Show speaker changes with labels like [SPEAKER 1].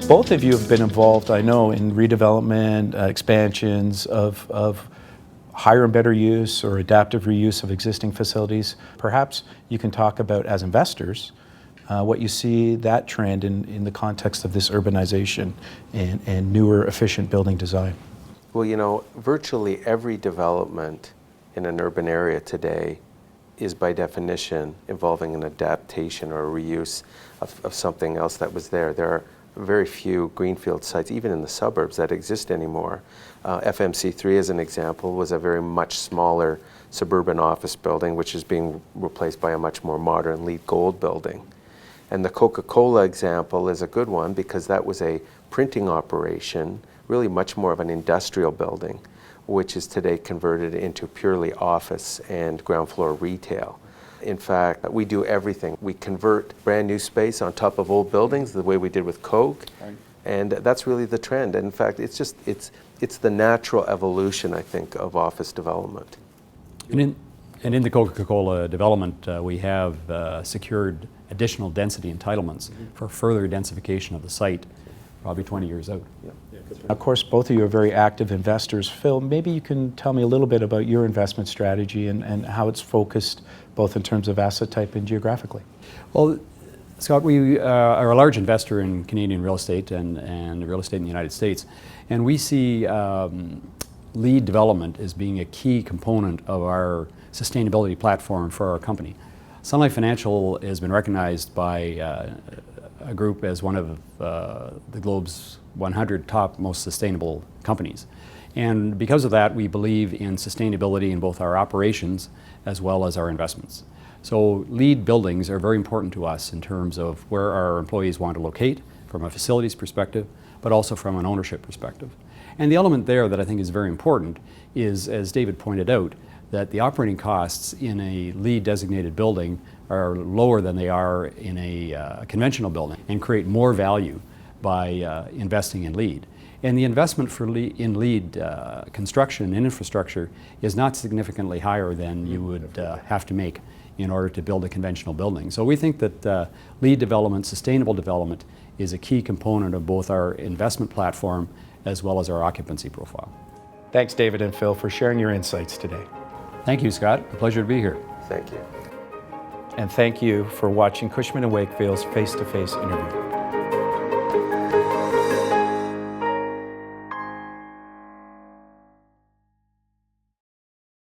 [SPEAKER 1] Both of you have been involved, I know, in redevelopment, expansions of higher and better use or adaptive reuse of existing facilities. Perhaps you can talk about, as investors, what you see that trend in the context of this urbanization and newer efficient building design.
[SPEAKER 2] Well, you know, virtually every development in an urban area today is by definition involving an adaptation or a reuse of something else that was there. There are very few greenfield sites, even in the suburbs, that exist anymore. FMC3, as an example, was a very much smaller suburban office building, which is being replaced by a much more modern LEED Gold building. And the Coca-Cola example is a good one because that was a printing operation, really much more of an industrial building, which is today converted into purely office and ground floor retail. In fact, we do everything. We convert brand new space on top of old buildings the way we did with Coke, right. And that's really the trend. And in fact, it's the natural evolution, I think, of office development.
[SPEAKER 3] And in the Coca-Cola development, we have secured additional density entitlements for further densification of the site, probably 20 years out.
[SPEAKER 1] Yeah. Of course, both of you are very active investors. Phil, maybe you can tell me a little bit about your investment strategy and how it's focused both in terms of asset type and geographically.
[SPEAKER 3] Well, Scott, we are a large investor in Canadian real estate and real estate in the United States, and we see LEED development as being a key component of our sustainability platform for our company. Sun Life Financial has been recognized by a group as one of the globe's 100 top most sustainable companies. And because of that, we believe in sustainability in both our operations as well as our investments. So LEED buildings are very important to us in terms of where our employees want to locate from a facilities perspective, but also from an ownership perspective. And the element there that I think is very important is, as David pointed out, that the operating costs in a LEED designated building are lower than they are in a conventional building and create more value by investing in LEED. And the investment in LEED construction and infrastructure is not significantly higher than you would have to make in order to build a conventional building. So we think that LEED development, sustainable development, is a key component of both our investment platform as well as our occupancy profile.
[SPEAKER 1] Thanks, David and Phil, for sharing your insights today.
[SPEAKER 3] Thank you, Scott. A pleasure to be here.
[SPEAKER 2] Thank you.
[SPEAKER 1] And thank you for watching Cushman & Wakefield's face-to-face interview.